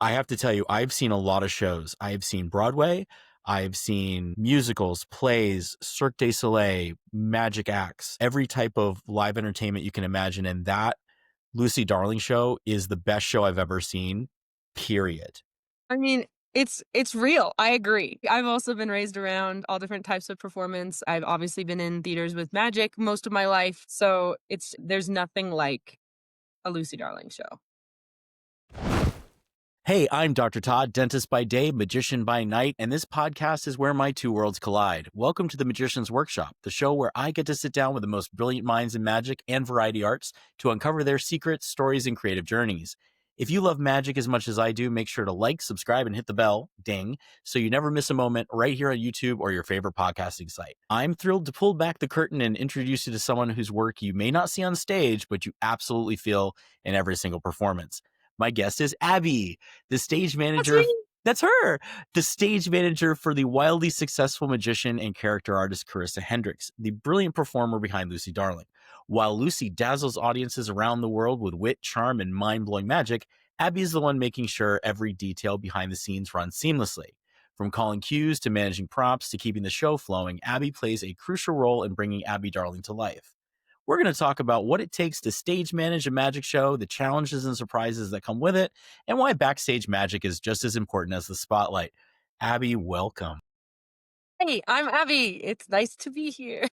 I have to tell you, I've seen a lot of shows. I've seen Broadway, I've seen musicals, plays, Cirque du Soleil, magic acts, every type of live entertainment you can imagine. And that Lucy Darling show is the best show I've ever seen, period. I mean, it's real. I agree. I've also been raised around all different types of performance. I've obviously been in theaters with magic most of my life, so there's nothing like a Lucy Darling show. Hey, I'm Dr. Todd, dentist by day, magician by night, and this podcast is where my two worlds collide. Welcome to the Magician's Workshop, the show where I get to sit down with the most brilliant minds in magic and variety arts to uncover their secrets, stories, and creative journeys. If you love magic as much as I do, make sure to like, subscribe, and hit the bell, ding, so you never miss a moment right here on YouTube or your favorite podcasting site. I'm thrilled to pull back the curtain and introduce you to someone whose work you may not see on stage, but you absolutely feel in every single performance. My guest is Abi, the stage That's manager. me. That's her, the stage manager for the wildly successful magician and character artist Carisa Hendrix, the brilliant performer behind Lucy Darling. While Lucy dazzles audiences around the world with wit, charm, and mind-blowing magic, Abi is the one making sure every detail behind the scenes runs seamlessly. From calling cues to managing props to keeping the show flowing, Abi plays a crucial role in bringing Abi Darling to life. We're going to talk about what it takes to stage manage a magic show, the challenges and surprises that come with it, and why backstage magic is just as important as the spotlight. Abi, welcome. Hey, I'm Abby. It's nice to be here.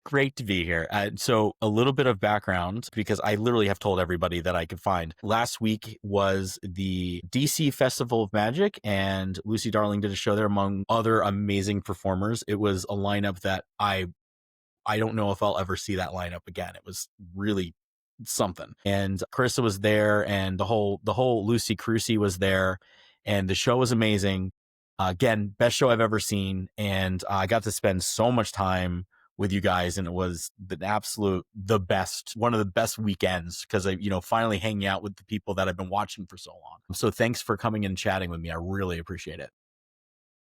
Great to be here. So a little bit of background, because I literally have told everybody that I could find. Last week was the DC Festival of Magic, and Lucy Darling did a show there among other amazing performers. It was a lineup that I don't know if I'll ever see that lineup again. It was really something. And Carissa was there, and the whole Lucy Cruisy was there, and the show was amazing. Again, best show I've ever seen, and I got to spend so much time with you guys, and it was the best, one of the best weekends, because I, finally hanging out with the people that I've been watching for so long. So thanks for coming and chatting with me. I really appreciate it.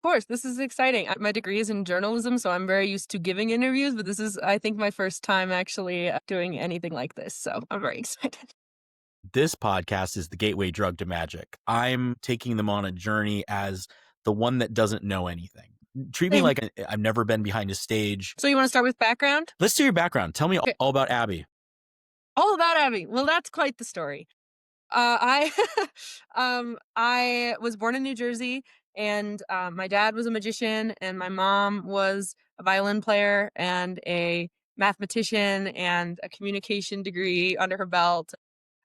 Of course, this is exciting. My degree is in journalism, so I'm very used to giving interviews, but this is, I think, my first time actually doing anything like this, so I'm very excited. This podcast is the gateway drug to magic. I'm taking them on a journey as the one that doesn't know anything. Treat me like I've never been behind a stage. So you want to start with background? Let's do your background. Tell me Okay. all about Abi. All about Abby. Well, that's quite the story. I I was born in New Jersey, and my dad was a magician, and my mom was a violin player and a mathematician and a communication degree under her belt.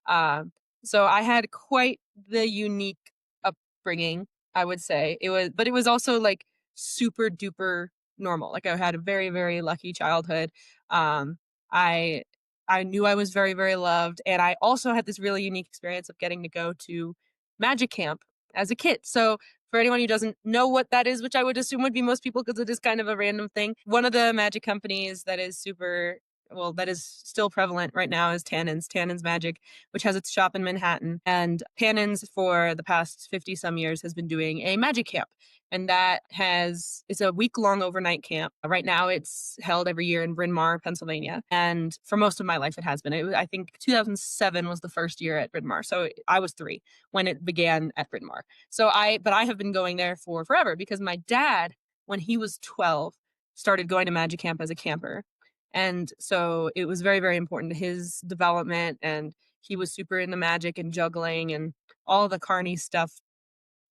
Um, so I had quite the unique upbringing, I would say. But it was also like super duper normal. Like I had a very, very lucky childhood. Um, I I knew I was very, very loved, and I also had this really unique experience of getting to go to magic camp as a kid. So for anyone who doesn't know what that is, which I would assume would be most people because it is kind of a random thing, one of the magic companies that is that is still prevalent right now is Tannen's Magic, which has its shop in Manhattan. And Tannen's for the past 50 some years has been doing a magic camp. And it's a week long overnight camp. Right now it's held every year in Bryn Mawr, Pennsylvania. And for most of my life it has been. I think 2007 was the first year at Bryn Mawr. So I was 3 when it began at Bryn Mawr. But I have been going there for forever because my dad, when he was 12, started going to magic camp as a camper. And so it was very, very important to his development. And he was super into magic and juggling and all the carny stuff.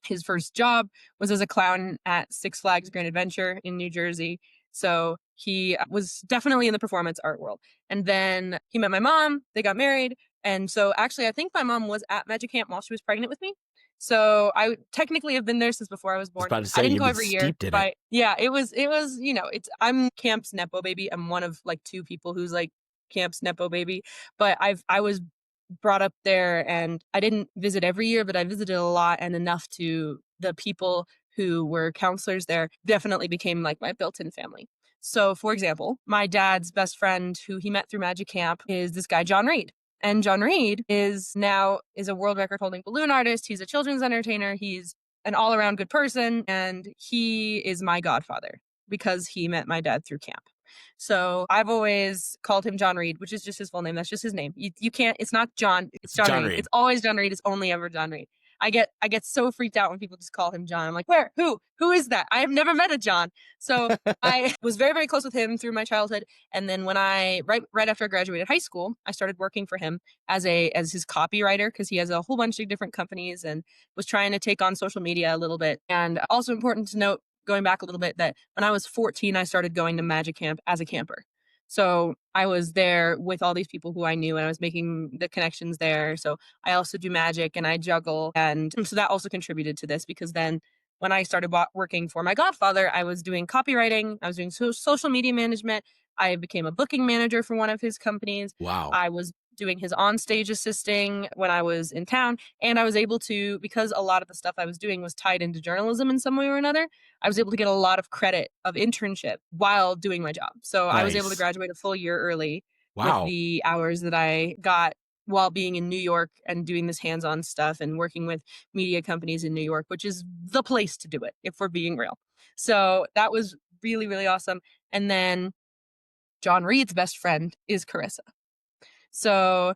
His first job was as a clown at Six Flags Grand Adventure in New Jersey. So he was definitely in the performance art world. And then he met my mom, they got married. And so actually, I think my mom was at Magic Camp while she was pregnant with me. So I technically have been there since before I was I was born. about to I say didn't you've go been every year, steeped in it. but yeah, I'm Camp's Nepo baby. I'm one of like 2 people who's like Camp's Nepo baby. But I was brought up there, and I didn't visit every year, but I visited a lot and enough to the people who were counselors there definitely became like my built-in family. So, for example, my dad's best friend who he met through Magic Camp is this guy, John Reed. And John Reed is a world record holding balloon artist. He's a children's entertainer. He's an all around good person. And he is my godfather because he met my dad through camp. So I've always called him John Reed, which is just his full name. That's just his name. You can't, it's not John, it's John John Reed. Reed. It's always John Reed. It's only ever John Reed. I get so freaked out when people just call him John. I'm like, where? Who is that? I have never met a John. So I was very, very close with him through my childhood. And then when I right after I graduated high school, I started working for him as his copywriter because he has a whole bunch of different companies and was trying to take on social media a little bit. And also important to note, going back a little bit, that when I was 14, I started going to Magic Camp as a camper. So I was there with all these people who I knew and I was making the connections there. So I also do magic and I juggle. And so that also contributed to this because then when I started working for my godfather, I was doing copywriting, I was doing social media management. I became a booking manager for one of his companies. Wow. I was doing his on-stage assisting when I was in town. And I was able to, because a lot of the stuff I was doing was tied into journalism in some way or another, I was able to get a lot of credit of internship while doing my job. So I was able to Nice. graduate a full year early with Wow. the hours that I got while being in New York and doing this hands-on stuff and working with media companies in New York, which is the place to do it, if we're being real. So that was really, really awesome. And then John Reed's best friend is Carissa. So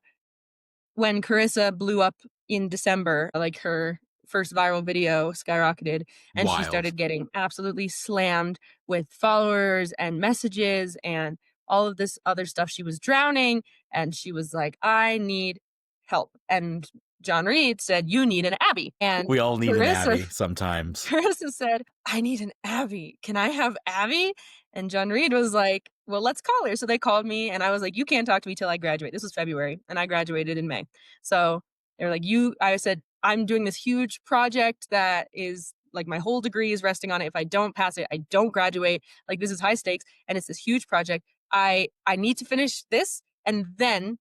when Carissa blew up in December, like her first viral video skyrocketed and she Wild. started getting absolutely slammed with followers and messages and all of this other stuff. She was drowning and she was like, I need help. And John Reed said, you need an Abby. And We all need an Carissa Abby sometimes. Carissa said, I need an Abby. Can I have Abby? And John Reed was like, well, let's call her. So they called me and I was like, you can't talk to me till I graduate. This was February and I graduated in May. So they were like, I said, I'm doing this huge project that is like my whole degree is resting on it. If I don't pass it, I don't graduate. Like this is high stakes and it's this huge project. I need to finish this and then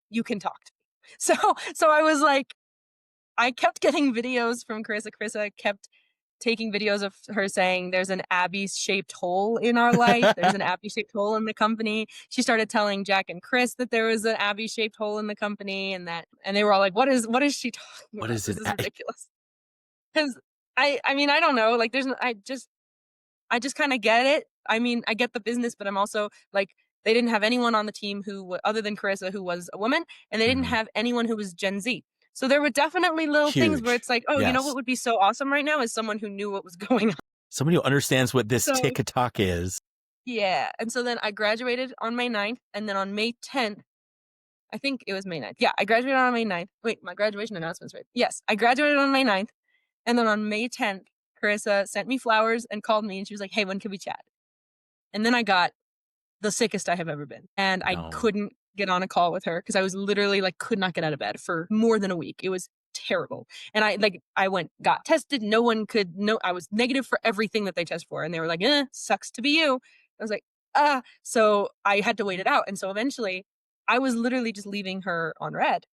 you can talk to me. So I was like, I kept getting videos from Carissa. Carissa kept taking videos of her saying there's an Abby-shaped hole in our life. There's an Abby-shaped hole in the company. She started telling Jack and Chris that there was an Abby-shaped hole in the company and they were all like, what is she talking What about? is This it? is ridiculous. Because I mean, I don't know. Like I just kind of get it. I mean, I get the business, but I'm also like, they didn't have anyone on the team other than Carissa, who was a woman, and they didn't Mhm. have anyone who was Gen Z. So there were definitely little things where Huge. it's like, oh, you know what Yes. would be so awesome right now is someone who knew what was going on. Somebody who understands what this So TikTok is. yeah. And so then I graduated on May 9th. And then on May 10th, I think it was May 9th. Yeah, I graduated on May 9th. Wait, my graduation announcement's right. Yes, I graduated on May 9th. And then on May 10th, Carissa sent me flowers and called me and she was like, hey, when can we chat? And then I got the sickest I have ever been. And I No. couldn't get on a call with her because I was literally like, could not get out of bed for more than a week. It was terrible. And got tested. No one could know. I was negative for everything that they test for. And they were like, sucks to be you. I was like, so I had to wait it out. And so eventually I was literally just leaving her on red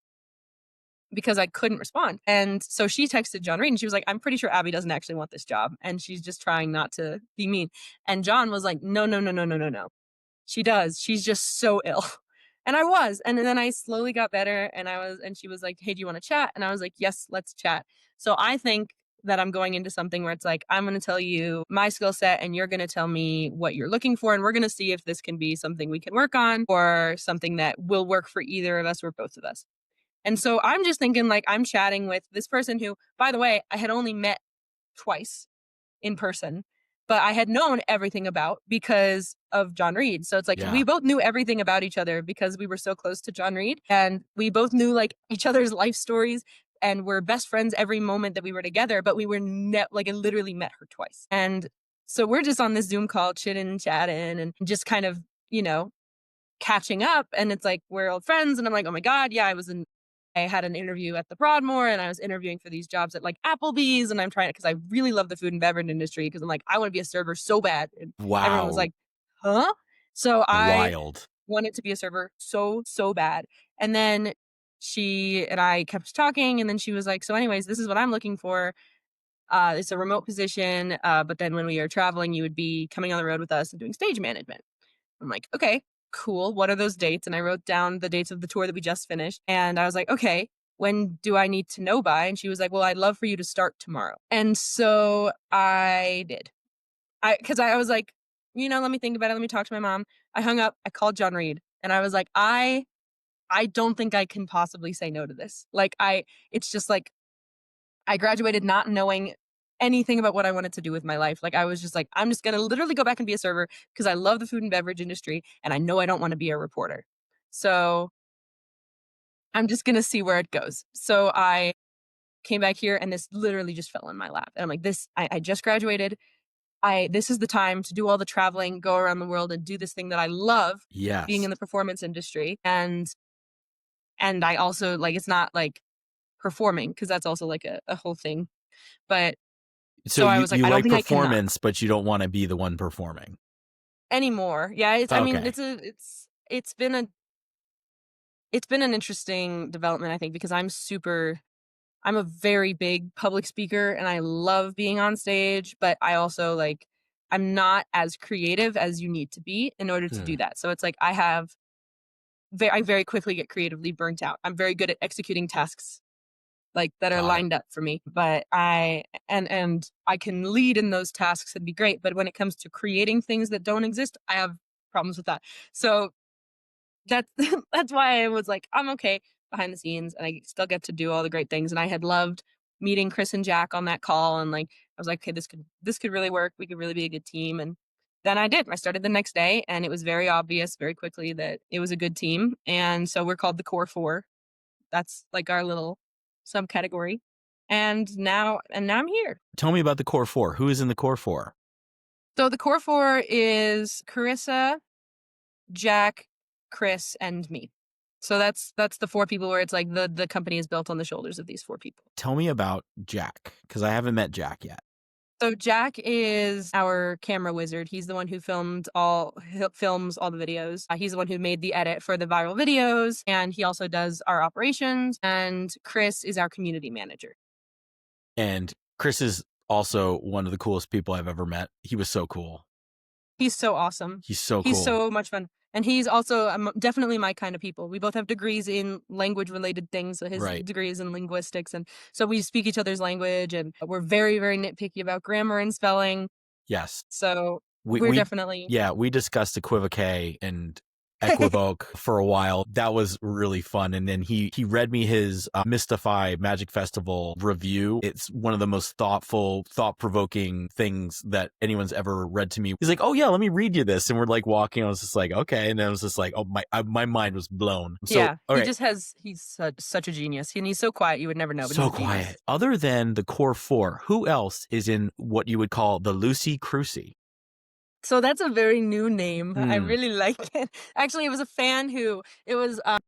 because I couldn't respond. And so she texted John Reed and she was like, I'm pretty sure Abby doesn't actually want this job. And she's just trying not to be mean. And John was like, no, no, no, no, no, no, no. She does. She's just so ill. And I was. And then I slowly got better and she was like, hey, do you want to chat? And I was like, yes, let's chat. So I think that I'm going into something where it's like, I'm going to tell you my skill set and you're going to tell me what you're looking for. And we're going to see if this can be something we can work on or something that will work for either of us or both of us. And so I'm just thinking like I'm chatting with this person who, by the way, I had only met twice in person, but I had known everything about because of John Reed. So it's like we Yeah. both knew everything about each other because we were so close to John Reed and we both knew like each other's life stories and we're best friends every moment that we were together, but we were like I literally met her twice. And so we're just on this Zoom call chitting and chatting and just kind of, catching up and it's like we're old friends and I'm like, oh my God, yeah, I had an interview at the Broadmoor and I was interviewing for these jobs at like Applebee's and I'm trying to because I really love the food and beverage industry because I'm like, I want to be a server so bad. And everyone was Wow. like, huh? So I Wild. wanted to be a server so, so bad. And then she and I kept talking and then she was like, so anyways, this is what I'm looking for. It's a remote position. But then when we are traveling, you would be coming on the road with us and doing stage management. I'm like, okay, cool. What are those dates? And I wrote down the dates of the tour that we just finished. And I was like, okay, when do I need to know by? And she was like, well, I'd love for you to start tomorrow. And so I did. Because I was like, let me think about it. Let me talk to my mom. I hung up. I called John Reed and I was like, I don't think I can possibly say no to this. Like it's just like I graduated not knowing anything about what I wanted to do with my life. Like, I was just like, I'm just going to literally go back and be a server because I love the food and beverage industry and I know I don't want to be a reporter. So I'm just going to see where it goes. So I came back here and this literally just fell in my lap. And I'm like, I just graduated. This is the time to do all the traveling, go around the world and do this thing that I love, being Yes. in the performance industry. And I also like, it's not like performing because that's also like a whole thing. But So so I you was like, you I don't like think I cannot performance, but you don't want to be the one performing. anymore. Yeah, I mean, Okay. it's been an interesting development, I think, because I'm a very big public speaker and I love being on stage, but I also like I'm not as creative as you need to be in order to do Hmm. that. So it's like I very quickly get creatively burnt out. I'm very good at executing tasks like that are Got it. lined up for me, but and I can lead in those tasks and be great, but when it comes to creating things that don't exist, I have problems with that. So that's that's why I was like, I'm okay behind the scenes and I still get to do all the great things. And I had loved meeting Chris and Jack on that call. And like, I was like, okay, this could really work. We could really be a good team. And then I did. I started the next day and it was very obvious very quickly that it was a good team. And so we're called the Core Four. That's like our little subcategory. And now I'm here. Tell me about the core four. Who is in the core four? So the Core Four is Carissa, Jack, Chris, and me. So that's the four people where it's like the company is built on the shoulders of these four people. Tell me about Jack, because I haven't met Jack yet. So Jack is our camera wizard. He's the one who films all the videos. He's the one who made the edit for the viral videos, and he also does our operations. And Chris is our community manager. And Chris is also one of the coolest people I've ever met. He was so cool. He's so awesome. He's so He's cool. so much fun. And he's also definitely my kind of people. We both have degrees in language related things. So his Right. degree is in linguistics. And so we speak each other's language and we're very, very nitpicky about grammar and spelling. Yes. So We, we're we definitely. yeah, we discussed equivocate and equivoke for a while. That was really fun. And then he read me his Mystify Magic Festival review. It's one of the most thought-provoking things that anyone's ever read to me. He's like, oh yeah, let me read you this. And we're like walking. I was just like, okay. And then I was just like, oh, my mind was blown. So, Yeah, all right. he's such a genius. And he's so quiet, you would never know. But So he's a genius. quiet. Other than the core four, who else is in what you would call the Lucy Cruisy? So that's a very new name. I really like it. Actually, it was a fan who, it was, I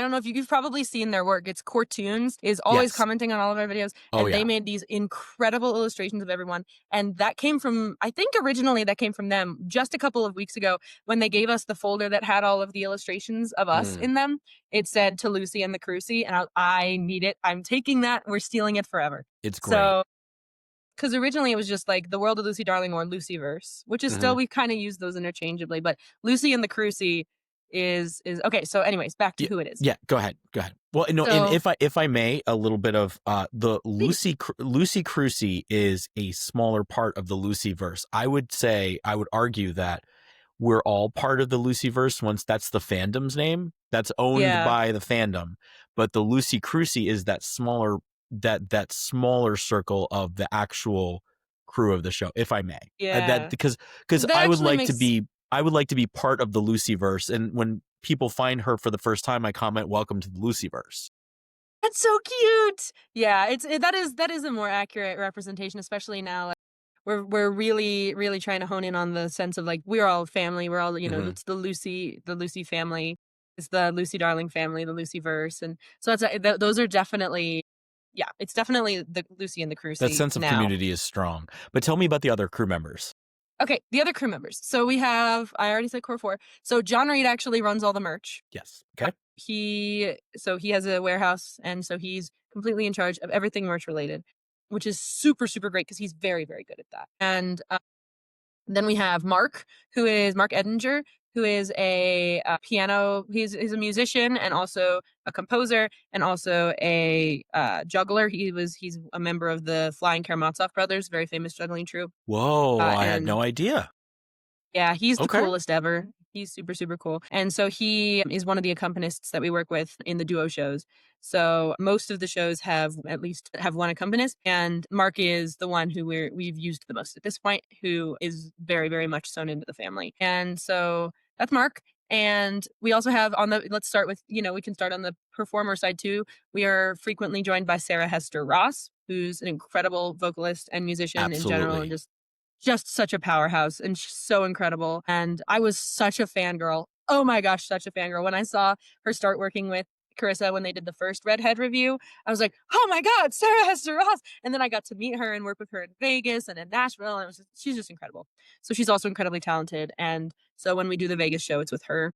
don't know if you've probably seen their work. It's Cartoons is always Yes. commenting on all of our videos. Oh, And they yeah. made these incredible illustrations of everyone. And that came from, I think originally that came from them just a couple of weeks ago when they gave us the folder that had all of the illustrations of us in them. It said to Lucy and the Cruisy. And I need it. I'm taking that. We're stealing it forever. It's great. So, because originally it was just like the World of Lucy Darling or Lucyverse, which is still, we kind of use those interchangeably, but Lucy and the Cruisy is okay. So anyways, back to who it is. Yeah, go ahead. Well, no, So- and if I may, a little bit of the Please. Lucy Cruisy is a smaller part of the Lucyverse. I would argue that we're all part of the Lucyverse once that's the fandom's name. That's owned by the fandom. But the Lucy Cruisy is that smaller circle of the actual crew of the show, if I may. Yeah. Because That I would actually like makes- to be part of the Lucyverse. And when people find her for the first time, I comment, welcome to the Lucyverse. That's so cute. Yeah, that is a more accurate representation, especially now. Like, we're really, really trying to hone in on the sense of like we're all family. We're all, it's the Lucy family. It's the Lucy Darling family, the Lucyverse. And so those are definitely, yeah, it's definitely the Lucy and the Cruisy. That sense of community is strong. But tell me about the other crew members. Okay, the other crew members. So we have, I already said Core 4. So John Reed actually runs all the merch. Yes. Okay. He has a warehouse, and so he's completely in charge of everything merch related, which is super, super great because he's very, very good at that. And then we have Mark Edinger, who is a piano. He's a musician and also a composer and also a juggler. He's a member of the Flying Karamazov Brothers, very famous juggling troupe. Whoa, I had no idea. Yeah, he's the Okay. coolest ever. He's super, super cool. And so he is one of the accompanists that we work with in the duo shows. So most of the shows have at least have one accompanist, and Mark is the one who we've used the most at this point, who is very, very much sewn into the family. And so that's Mark. And we also have let's start with, we can start on the performer side too. We are frequently joined by Sarah Hester Ross, who's an incredible vocalist and musician in general, and Absolutely. just such a powerhouse, and she's so incredible. And I was such a fangirl. Oh my gosh, such a fangirl. When I saw her start working with Carissa when they did the first Redhead review, I was like, oh my God, Sarah Hester Ross. And then I got to meet her and work with her in Vegas and in Nashville. And she's just incredible. So she's also incredibly talented. And so when we do the Vegas show, it's with her.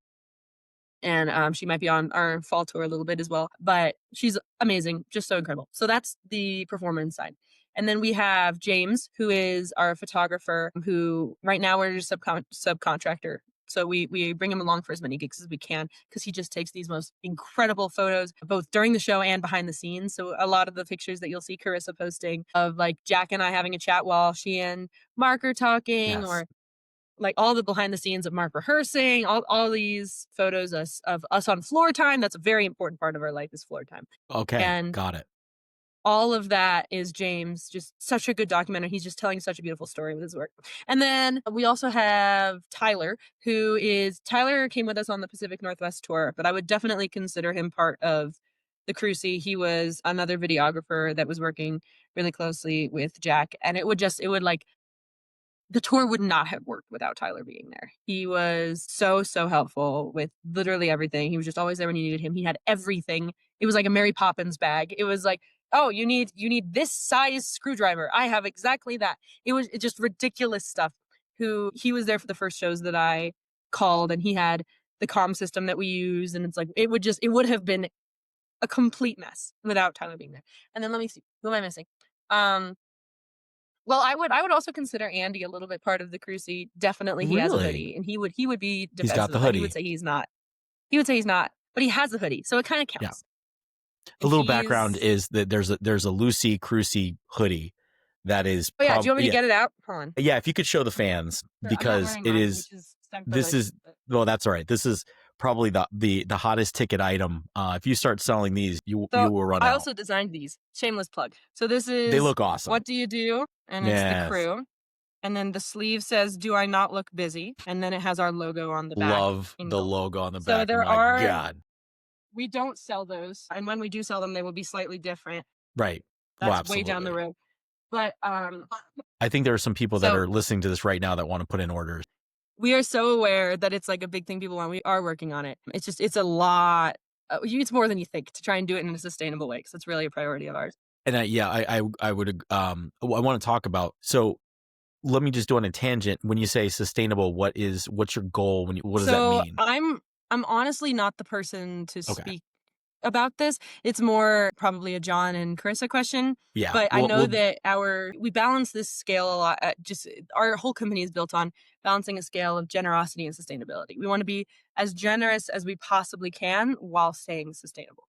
And she might be on our fall tour a little bit as well. But she's amazing, just so incredible. So that's the performance side. And then we have James, who is our photographer, who right now we're just subcontractor. So we bring him along for as many gigs as we can because he just takes these most incredible photos, both during the show and behind the scenes. So a lot of the pictures that you'll see Carissa posting of like Jack and I having a chat while she and Mark are talking, Yes. or like all the behind the scenes of Mark rehearsing, all these photos of us on floor time. That's a very important part of our life, is floor time. Okay. And Got it. all of that is James, just such a good documenter. He's just telling such a beautiful story with his work. And then we also have Tyler, Tyler came with us on the Pacific Northwest tour, but I would definitely consider him part of the Cruisy. He was another videographer that was working really closely with Jack. And it would like, the tour would not have worked without Tyler being there. He was so, so helpful with literally everything. He was just always there when you needed him. He had everything. It was like a Mary Poppins bag. It was like, oh, you need this size screwdriver. I have exactly that. It was just ridiculous stuff. He was there for the first shows that I called, and he had the comm system that we use. And it's like, it would have been a complete mess without Tyler being there. And then let me see, who am I missing? Well, I would also consider Andy a little bit part of the Cruisy. Definitely, he has a Really? hoodie, and he would be He's got defensive the of that. He would hoodie. say he's not. He would say he's not, but he has the hoodie, so it kind of Yeah. counts. A And little background he's is that there's a Lucy Cruisy hoodie that is oh yeah. Do you want me to yeah. get it out? Hold on. Yeah, if you could show the fans, Sure, I'm not because wearing it mine, is which is this is well, that's all right. This is probably the hottest ticket item. If you start selling these, you So will run I out. also designed these. Shameless plug. So this They is look awesome. What Do You Do? And it's the Yes. crew. And then the sleeve says, Do I Not Look Busy? And then it has our logo on the back. Love in the gold. logo on the So back. there My are God. we don't sell those. And when we do sell them, they will be slightly different. Right. That's way down the Absolutely. road. But I think there are some people that so are listening to this right now that want to put in orders. we are so aware that it's like a big thing people want. We are working on it. It's a lot. It's more than you think to try and do it in a sustainable way, because it's really a priority of ours. And I would I want to talk about, so let me just do on a tangent. When you say sustainable, what's your goal? What does that mean? I'm honestly not the person to Okay. speak about this. It's more probably a John and Carissa question. Yeah. But I know that we balance this scale a lot. Just our whole company is built on balancing a scale of generosity and sustainability. We want to be as generous as we possibly can while staying sustainable.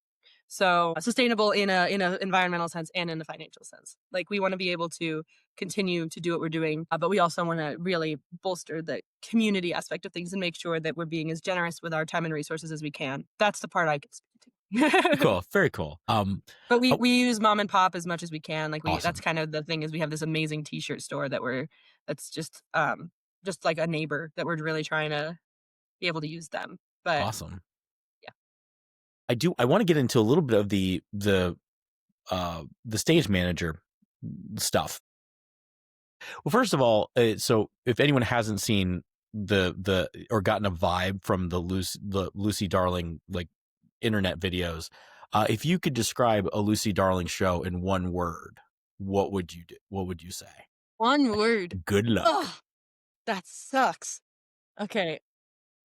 So sustainable in a environmental sense and in a financial sense. Like, we want to be able to continue to do what we're doing, but we also want to really bolster the community aspect of things and make sure that we're being as generous with our time and resources as we can. That's the part I can speak to. Cool. Very cool. But we use mom and pop as much as we can. Like, Awesome. that's kind of the thing, is we have this amazing t-shirt store that's just like a neighbor that we're really trying to be able to use them. But Awesome. yeah. I want to get into a little bit of the stage manager stuff. Well, first of all, so if anyone hasn't seen or gotten a vibe from the Lucy Darling like internet videos, if you could describe a Lucy Darling show in one word, what would you do? What would you say? One word. Good luck. Ugh, that sucks. Okay.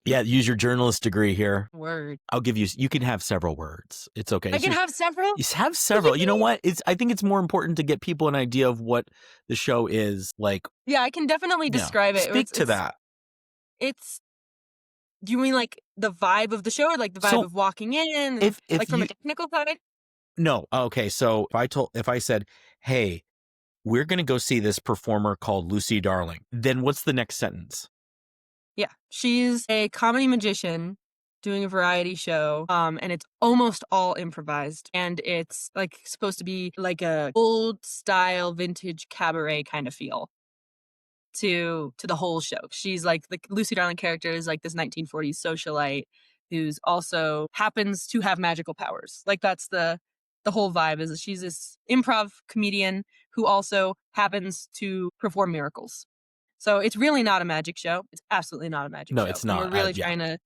Yeah, use your journalist degree here. Word. I'll give you can have several words. It's okay. I can have several? You have several. You know what? I think it's more important to get people an idea of what the show is like. Yeah, I can definitely describe it. Speak to that. Do you mean like the vibe of the show, or like the vibe of walking in? If like from a technical side? No. Okay. So if I said, hey, we're going to go see this performer called Lucy Darling, then what's the next sentence? Yeah, she's a comedy magician doing a variety show, and it's almost all improvised, and it's, like, supposed to be like a old style vintage cabaret kind of feel to the whole show. She's like the Lucy Darling character is like this 1940s socialite who's also happens to have magical powers. Like that's the whole vibe is that she's this improv comedian who also happens to perform miracles. So it's really not a magic show. It's absolutely not a magic No, show. it's And we're not. really Yeah. trying to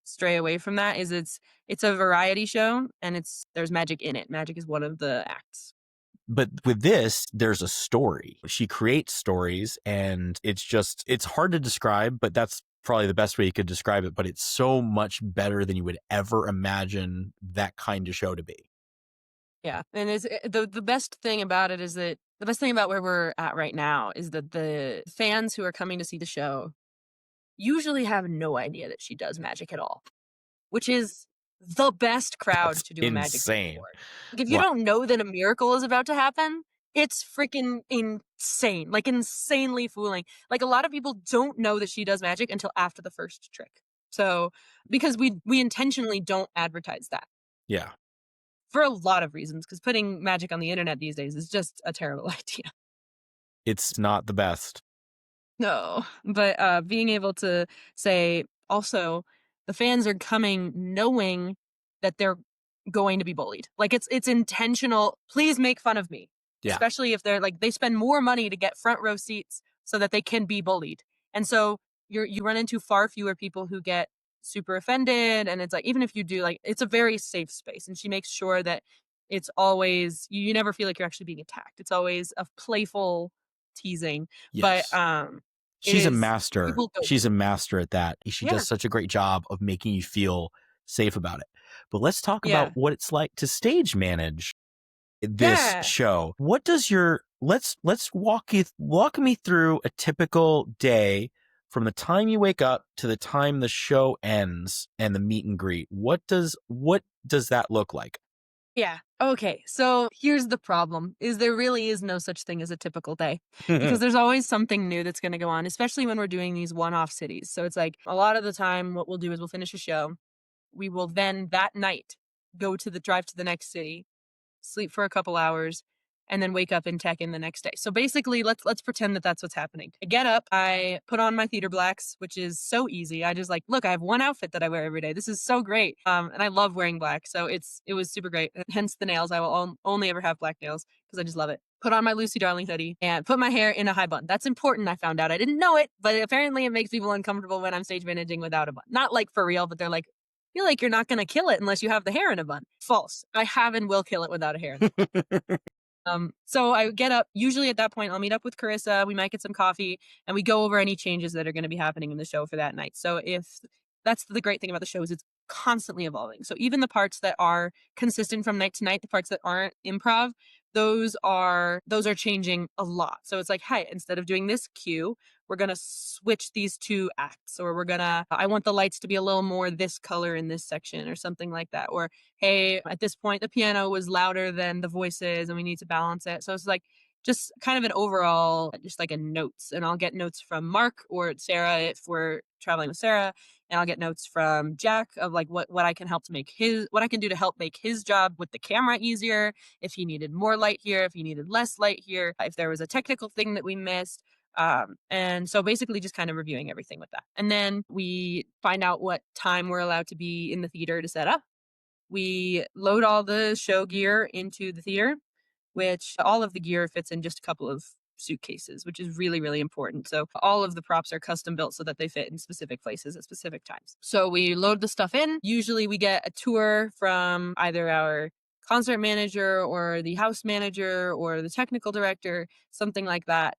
stray away from that is it's a variety show and there's magic in it. Magic is one of the acts. But with this, there's a story. She creates stories, and it's hard to describe, but that's probably the best way you could describe it. But it's so much better than you would ever imagine that kind of show to be. Yeah, and the best thing about it is that the best thing about where we're at right now is that the fans who are coming to see the show usually have no idea that she does magic at all, which is the best crowd That's to do a magic show insane. for. Like, if you Well, don't know that a miracle is about to happen, it's freaking insane, like, insanely fooling. Like, a lot of people don't know that she does magic until after the first trick. So because we intentionally don't advertise that yeah, for a lot of reasons, because putting magic on the internet these days is just a terrible idea. it's not the best. No, but, being able to say, also, the fans are coming knowing that they're going to be bullied. Like, it's intentional, "Please make fun of me." Yeah. Especially if they're like, they spend more money to get front row seats so that they can be bullied. And so you run into far fewer people who get super offended, and it's like, even if you do, like, it's a very safe space, and she makes sure that it's always you never feel like you're actually being attacked. It's always a playful teasing, but, Yes. it She's a is master. people go She's a master at that. She yeah, does such a great job of making you feel safe about it. But let's talk about yeah, what it's like to stage manage this yeah, show. What does your let's walk me through a typical day from the time you wake up to the time the show ends and the meet and greet. What does that look like? yeah. Okay, so here's the problem, is there really is no such thing as a typical day, because there's always something new that's gonna go on, especially when we're doing these one-off cities. So it's like, a lot of the time, what we'll do is we'll finish a show, we will then, that night, go to the drive to the next city, sleep for a couple hours, and then wake up and tech in the next day. So basically, let's pretend that that's what's happening. I get up, I put on my theater blacks, which is so easy. I just like, look, I have one outfit that I wear every day. This is so great. And I love wearing black, so it was super great. Hence the nails. I will only ever have black nails because I just love it. Put on my Lucy Darling hoodie and put my hair in a high bun. That's important. I found out. I didn't know it, but apparently it makes people uncomfortable when I'm stage managing without a bun. Not like for real, but they're like, feel like you're not going to kill it unless you have the hair in a bun. False. I have and will kill it without a hair in the bun. So I get up. Usually at that point, I'll meet up with Carissa. We might get some coffee, and we go over any changes that are going to be happening in the show for that night. So if that's the great thing about the show is it's constantly evolving. So even the parts that are consistent from night to night, the parts that aren't improv, those are changing a lot. So it's like, hey, instead of doing this cue, we're gonna switch these two acts, or I want the lights to be a little more this color in this section, or something like that. Or hey, at this point, the piano was louder than the voices and we need to balance it. So it's like just kind of an overall, just like a notes. And I'll get notes from Mark or Sarah if we're traveling with Sarah. And I'll get notes from Jack of like what I can help to make what I can do to help make his job with the camera easier. If he needed more light here, if he needed less light here, if there was a technical thing that we missed. And so basically just kind of reviewing everything with that. And then we find out what time we're allowed to be in the theater to set up. We load all the show gear into the theater, which all of the gear fits in just a couple of suitcases, which is really, really important. So all of the props are custom built so that they fit in specific places at specific times. So we load the stuff in. Usually we get a tour from either our concert manager or the house manager or the technical director, something like that,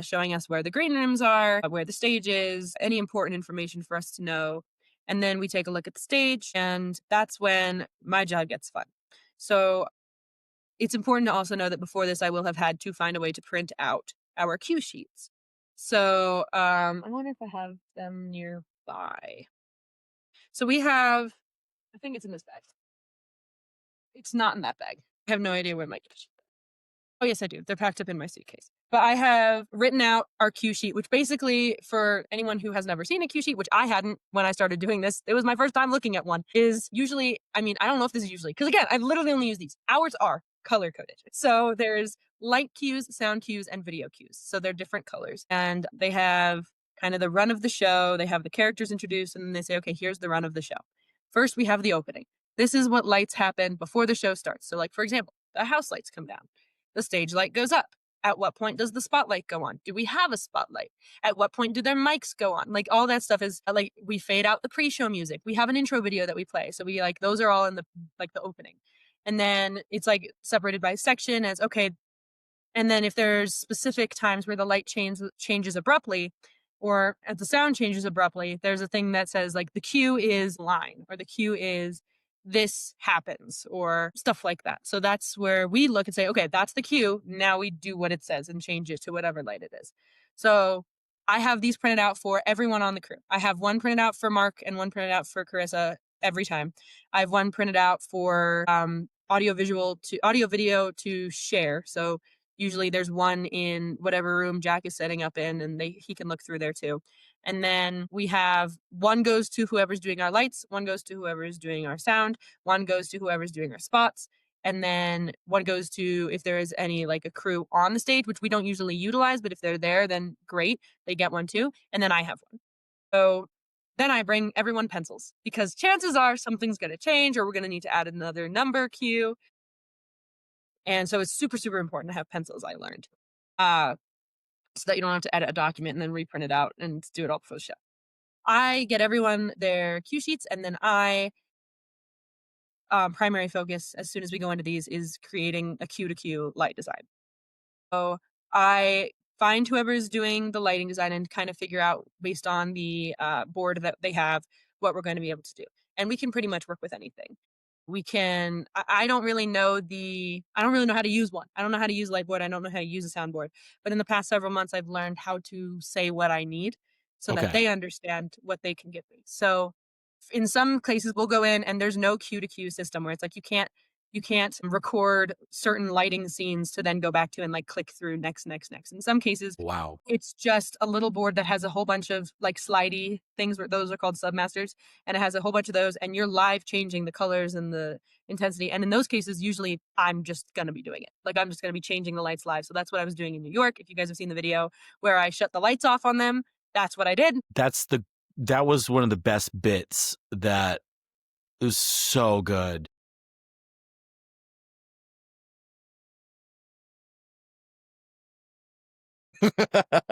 showing us where the green rooms are, where the stage is, any important information for us to know. And then we take a look at the stage, and that's when my job gets fun. So it's important to also know that before this, I will have had to find a way to print out our cue sheets. So I wonder if I have them nearby. So we have, I think it's in this bag. It's not in that bag. I have no idea where my cue sheet is. Oh, yes, I do. They're packed up in my suitcase. But I have written out our cue sheet, which basically, for anyone who has never seen a cue sheet, which I hadn't when I started doing this, it was my first time looking at one, is usually, I mean, I don't know if this is usually, because again, I literally only use these. Ours are color coded. So there's light cues, sound cues, and video cues. So they're different colors. And they have kind of the run of the show. They have the characters introduced, and then they say, okay, here's the run of the show. First, we have the opening. This is what lights happen before the show starts. So, like, for example, the house lights come down. The stage light goes up. At what point does the spotlight go on? Do we have a spotlight? At what point do their mics go on? Like all that stuff is like we fade out the pre-show music. We have an intro video that we play. So we like those are all in the like the opening. And then it's like separated by section as okay, and then if there's specific times where the light changes abruptly or if the sound changes abruptly, there's a thing that says like the cue is line or the cue is this happens or stuff like that. So that's where we look and say, okay, that's the cue. Now we do what it says and change it to whatever light it is. So I have these printed out for everyone on the crew. I have one printed out for Mark and one printed out for Carissa every time. I have one printed out for audio video to share. So usually there's one in whatever room Jack is setting up in, and he can look through there too. And then we have one goes to whoever's doing our lights, one goes to whoever's doing our sound, one goes to whoever's doing our spots, and then one goes to if there is any like a crew on the stage, which we don't usually utilize, but if they're there, then great, they get one too. And then I have one. So then I bring everyone pencils because chances are something's going to change or we're going to need to add another number cue. And so it's super, super important to have pencils, I learned. So that you don't have to edit a document and then reprint it out and do it all before the show. I get everyone their cue sheets, and then I primary focus as soon as we go into these is creating a cue to cue light design. So I find whoever's doing the lighting design and kind of figure out based on the board that they have what we're going to be able to do. And we can pretty much work with anything. We can I don't really know how to use one. I don't know how to use Lightboard. I don't know how to use a soundboard. But in the past several months I've learned how to say what I need so that Okay. they understand what they can give me. So in some cases we'll go in and there's no cue to cue system where it's like you can't record certain lighting scenes to then go back to and like click through next. In some cases Wow. it's just a little board that has a whole bunch of like slidey things where those are called submasters and it has a whole bunch of those and you're live changing the colors and the intensity. And in those cases, usually I'm just going to be doing it. Like I'm just going to be changing the lights live. So that's what I was doing in New York. If you guys have seen the video where I shut the lights off on them, that's what I did. That was one of the best bits that was so good. A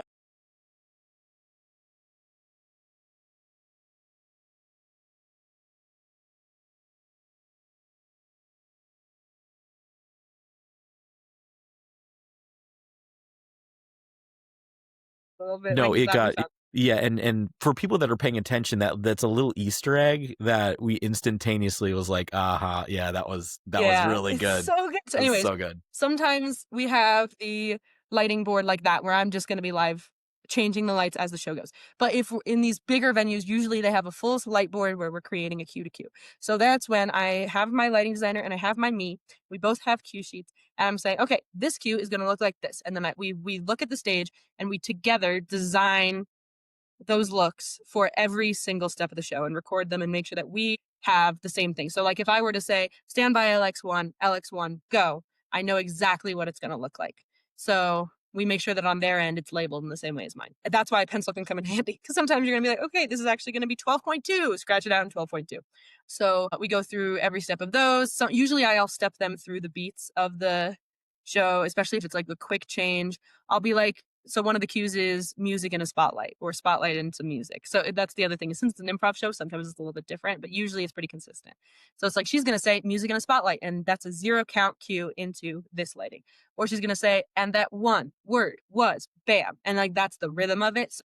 little bit No, like it that we got found. yeah, and for people that are paying attention, that's a little Easter egg that we instantaneously was like, aha, yeah, that was Yeah, really it's good. so good. So It was anyways, so good. sometimes we have the lighting board like that where I'm just going to be live changing the lights as the show goes. But if we're in these bigger venues, usually they have a full light board where we're creating a cue to cue. So that's when I have my lighting designer and I have me. We both have cue sheets. And I'm saying, okay, this cue is going to look like this. And then we look at the stage and we together design those looks for every single step of the show and record them and make sure that we have the same thing. So like if I were to say, stand by LX1, go, I know exactly what it's going to look like. So we make sure that on their end, it's labeled in the same way as mine. That's why a pencil can come in handy because sometimes you're going to be like, okay, this is actually going to be 12.2, scratch it out in 12.2. So we go through every step of those. So usually I'll step them through the beats of the show, especially if it's like a quick change. I'll be like, so one of the cues is music in a spotlight or spotlight into music. So that's the other thing. Since it's an improv show, sometimes it's a little bit different, but usually it's pretty consistent. So it's like she's going to say music in a spotlight, and that's a 0 count cue into this lighting. Or she's going to say, and that one word was bam. And like that's the rhythm of it. So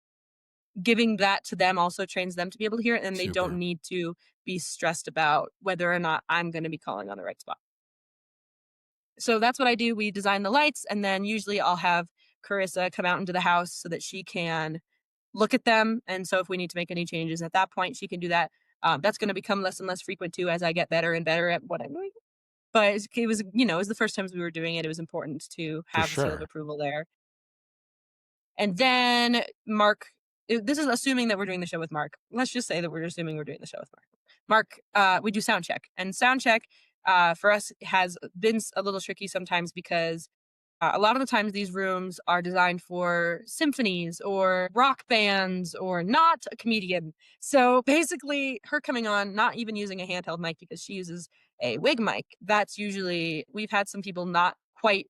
giving that to them also trains them to be able to hear it, and they don't Super. need to be stressed about whether or not I'm going to be calling on the right spot. So that's what I do. We design the lights, and then usually I'll have Carissa come out into the house so that she can look at them. And so if we need to make any changes at that point, she can do that. That's going to become less and less frequent too as I get better and better at what I'm doing. But it was, you know, it was the first times we were doing it. It was important to For have the seal of sure. approval there. And then Mark, this is assuming that we're doing the show with Mark. Let's just say that we're assuming we're doing the show with Mark. We do sound check, and sound check for us has been a little tricky sometimes because a lot of the times these rooms are designed for symphonies or rock bands or not a comedian. So basically, her coming on, not even using a handheld mic because she uses a wig mic. That's usually, we've had some people not quite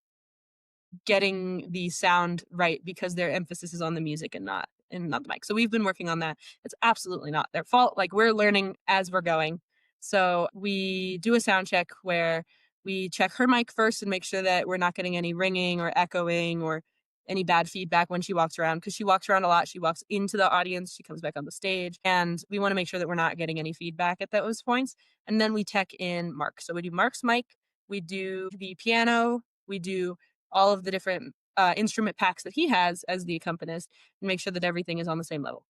getting the sound right because their emphasis is on the music and not the mic. So we've been working on that. It's absolutely not their fault. Like, we're learning as we're going. So we do a sound check where we check her mic first and make sure that we're not getting any ringing or echoing or any bad feedback when she walks around, because she walks around a lot. She walks into the audience, she comes back on the stage, and we want to make sure that we're not getting any feedback at those points. And then we check in Mark. So we do Mark's mic, we do the piano, we do all of the different instrument packs that he has as the accompanist, and make sure that everything is on the same level.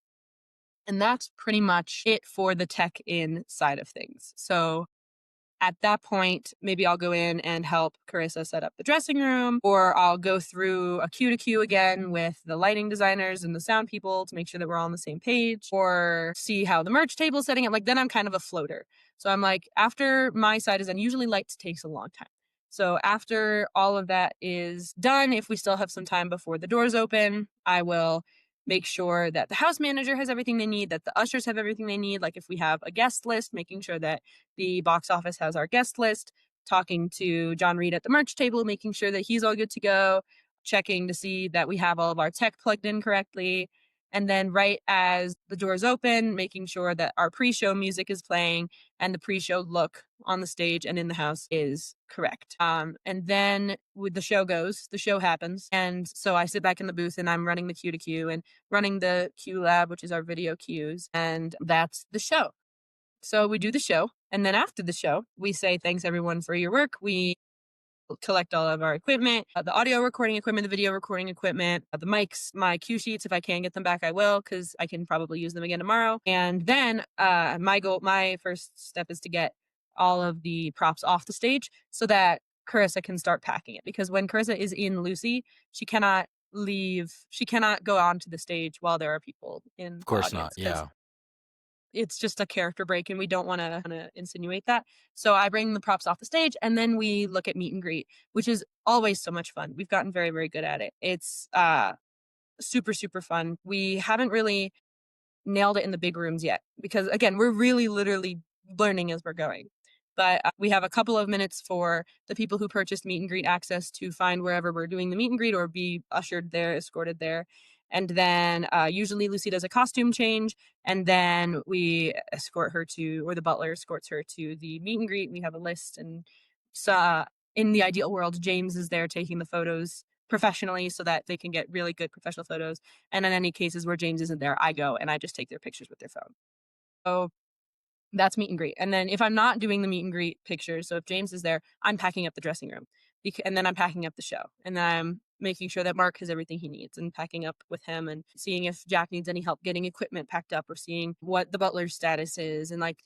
And that's pretty much it for the tech in side of things. So at that point, maybe I'll go in and help Carissa set up the dressing room, or I'll go through a cue to cue again with the lighting designers and the sound people to make sure that we're all on the same page, or see how the merch table is setting up. Like, then I'm kind of a floater. So I'm like, after my side is done, usually lights takes a long time. So after all of that is done, if we still have some time before the doors open, I will make sure that the house manager has everything they need, that the ushers have everything they need. Like, if we have a guest list, making sure that the box office has our guest list, talking to John Reed at the merch table, making sure that he's all good to go, checking to see that we have all of our tech plugged in correctly. And then, right as the doors open, making sure that our pre show music is playing and the pre show look on the stage and in the house is correct. And then with the show happens. And so I sit back in the booth and I'm running the cue to cue and running the cue lab, which is our video cues. And that's the show. So we do the show, and then after the show, we say thanks everyone for your work. We collect all of our equipment, the audio recording equipment, the video recording equipment, the mics, my cue sheets. If I can get them back, I will, because I can probably use them again tomorrow. And then my first step is to get all of the props off the stage so that Carissa can start packing it. Because when Carissa is in Lucy, she cannot leave. She cannot go onto the stage while there are people in Of the course not. audience, because Yeah. it's just a character break and we don't want to insinuate that. So I bring the props off the stage and then we look at meet and greet, which is always so much fun. We've gotten very, very good at it. It's super, super fun. We haven't really nailed it in the big rooms yet because, again, we're really literally learning as we're going. But we have a couple of minutes for the people who purchased meet and greet access to find wherever we're doing the meet and greet or be ushered there, escorted there. And then usually Lucy does a costume change, and then we escort her to, or the butler escorts her to the meet and greet. We have a list, and so in the ideal world, James is there taking the photos professionally so that they can get really good professional photos. And in any cases where James isn't there, I go and I just take their pictures with their phone. So that's meet and greet. And then if I'm not doing the meet and greet pictures, so if James is there, I'm packing up the dressing room. And then I'm packing up the show. And then I'm making sure that Mark has everything he needs and packing up with him and seeing if Jack needs any help getting equipment packed up or seeing what the butler's status is and like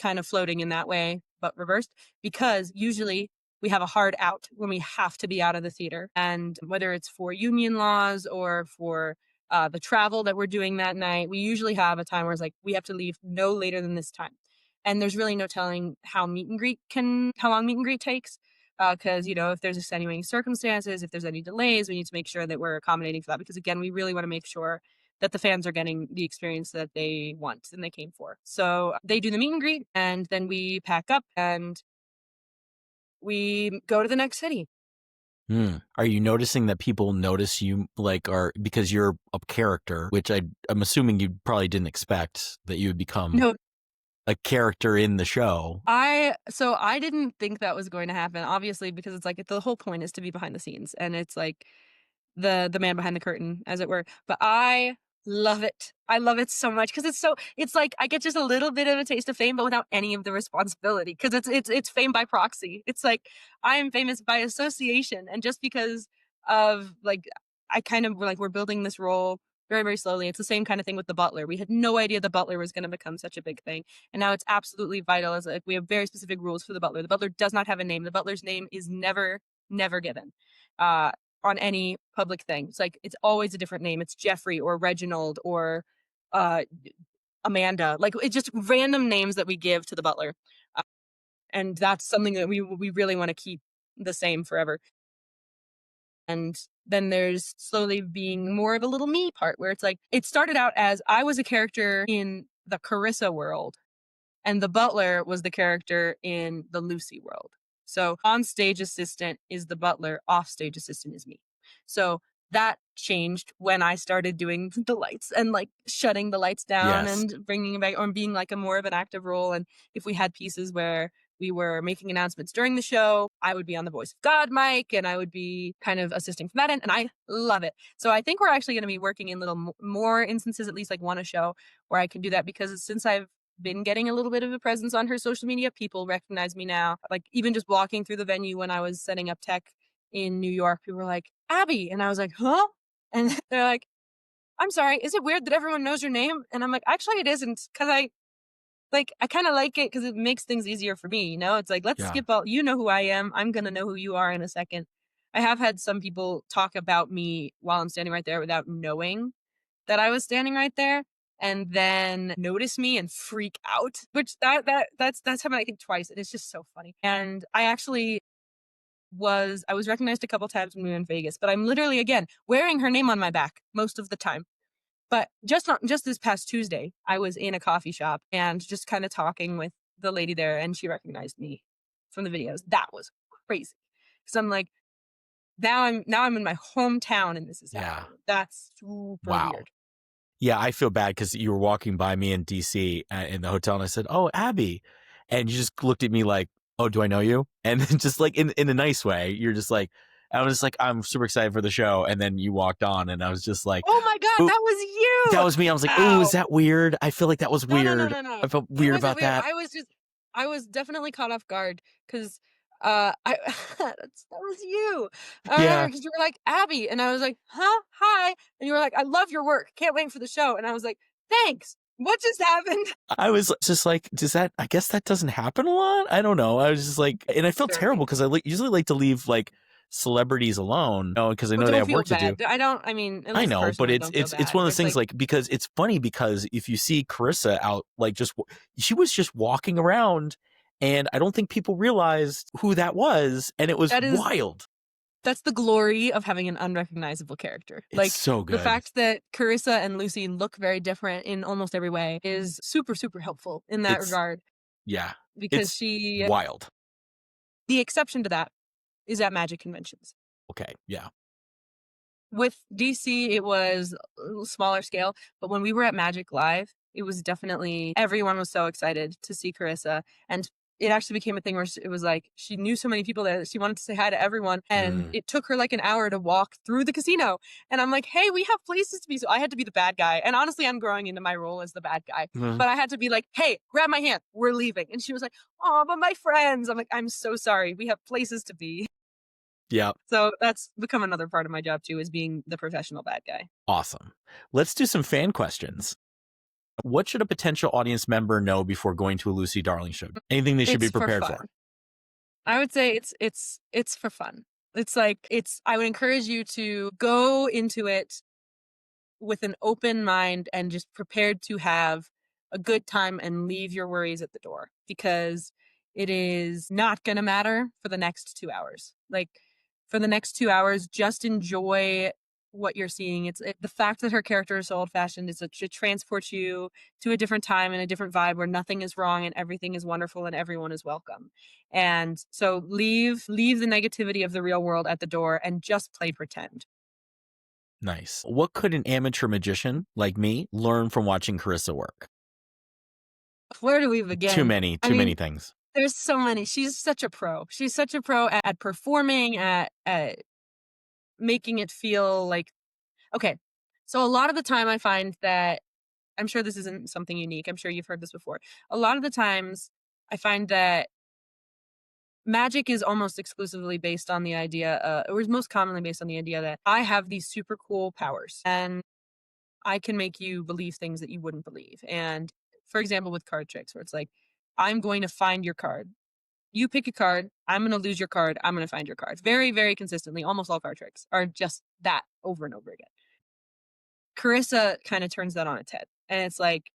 kind of floating in that way, but reversed, because usually we have a hard out when we have to be out of the theater. And whether it's for union laws or for the travel that we're doing that night, we usually have a time where it's like, we have to leave no later than this time. And there's really no telling how long meet and greet takes. Because, if there's extenuating circumstances, if there's any delays, we need to make sure that we're accommodating for that. Because again, we really want to make sure that the fans are getting the experience that they want and they came for. So they do the meet and greet, and then we pack up and we go to the next city. Are you noticing that people notice you are because you're a character, which I'm assuming you probably didn't expect that you would become No, a character in the show? I didn't think that was going to happen, obviously, because it's like the whole point is to be behind the scenes, and it's like the man behind the curtain, as it were. But I love it. I love it so much because it's like I get just a little bit of a taste of fame, but without any of the responsibility, because it's fame by proxy. It's like I am famous by association, and just because of like I kind of like we're building this role very, very slowly. It's the same kind of thing with the butler. We had no idea the butler was going to become such a big thing. And now it's absolutely vital. As like, we have very specific rules for the butler. The butler does not have a name. The butler's name is never, never given on any public thing. It's like, it's always a different name. It's Jeffrey or Reginald or uh, Amanda. Like, it's just random names that we give to the butler. And that's something that we really want to keep the same forever. And then there's slowly being more of a little me part where it's like, it started out as I was a character in the Carissa world and the butler was the character in the Lucy world. So on stage assistant is the butler, off stage assistant is me. So that changed when I started doing the lights and like shutting the lights down Yes. and bringing it back or being like a more of an active role. And if we had pieces where we were making announcements during the show, I would be on the voice of God mic and I would be kind of assisting from that end. And I love it. So I think we're actually going to be working in little more instances, at least like one a show where I can do that because since I've been getting a little bit of a presence on her social media, people recognize me now. Like even just walking through the venue when I was setting up tech in New York, people were like, Abby. And I was like, huh? And they're like, I'm sorry, is it weird that everyone knows your name? And I'm like, actually it isn't because I kind of like it because it makes things easier for me. It's like, let's Yeah. skip all, you know who I am. I'm going to know who you are in a second. I have had some people talk about me while I'm standing right there without knowing that I was standing right there and then notice me and freak out, which that's happened, I think twice. And it's just so funny. And I was recognized a couple times when we were in Vegas, but I'm literally, again, wearing her name on my back most of the time. But just this past Tuesday, I was in a coffee shop and just kind of talking with the lady there, and she recognized me from the videos. That was crazy because I'm like, now I'm in my hometown and this is Yeah. happening. That's super Wow. weird. Yeah, I feel bad because you were walking by me in DC in the hotel, and I said, "Oh, Abby," and you just looked at me like, "Oh, do I know you?" And then just like in a nice way, you're just like, I was just like, "I'm super excited for the show," and then you walked on, and I was just like, Oh my God, "Ooh," that was you. that was me. I was like, "Oh, is Ow. that weird?" I feel like that was No, no, no, weird. no, no. I felt It weird wasn't about weird. that. I was definitely caught off guard because I that was you. I remember Yeah, because you were like Abby, and I was like, huh, hi, and you were like, I love your work, can't wait for the show, and I was like, thanks. What just happened? I was just like, does that? I guess that doesn't happen a lot. I don't know. I was just like, and I felt terrible because I usually like to leave like celebrities alone, because I Well, know they don't have feel work to do. bad. I don't. I mean, at I least know, but personally, it's don't feel it's it's bad. one of those It's things like like because it's funny because if you see Carissa out like she was just walking around and I don't think people realized who that was and it was that is wild. that's the glory of having an unrecognizable character. It's Like so the good. fact that Carissa and Lucy look very different in almost every way is super, super helpful in that It's regard yeah. because It's wild. the exception to that is at magic conventions. Okay. Yeah. With DC, it was a little smaller scale, but when we were at Magic Live, it was definitely everyone was so excited to see Carissa. And it actually became a thing where it was like she knew so many people there that she wanted to say hi to everyone. And Mm, it took her like an hour to walk through the casino. And I'm like, hey, we have places to be. So I had to be the bad guy. And honestly, I'm growing into my role as the bad guy. mm, But I had to be like, hey, grab my hand. We're leaving. And she was like, oh, but my friends. I'm like, I'm so sorry. We have places to be. yeah. So that's become another part of my job too, is being the professional bad guy. Awesome. Let's do some fan questions. What should a potential audience member know before going to a Lucy Darling show? Anything they should be It's for prepared fun. for? I would say it's for fun. It's like I would encourage you to go into it with an open mind and just prepared to have a good time and leave your worries at the door because it is not going to matter for the next 2 hours. Like for the next 2 hours, just enjoy what you're seeing. The fact that her character is so old fashioned is it should transport you to a different time and a different vibe where nothing is wrong and everything is wonderful and everyone is welcome. And so leave the negativity of the real world at the door and just play pretend. Nice. What could an amateur magician like me learn from watching Carissa work? Where do we begin? I Too mean, many things. there's so many. She's such a pro. She's such a pro at performing, at making it feel like okay. So a lot of the time I find that I'm sure this isn't something unique. I'm sure you've heard this before. A lot of the times I find that magic is almost exclusively based on the idea, or is most commonly based on the idea that I have these super cool powers and I can make you believe things that you wouldn't believe. And for example, with card tricks, where it's like, I'm going to find your card. You pick a card. I'm going to lose your card. I'm going to find your card. Very, very consistently. Almost all card tricks are just that over and over again. Carissa kind of turns that on its head. And it's like,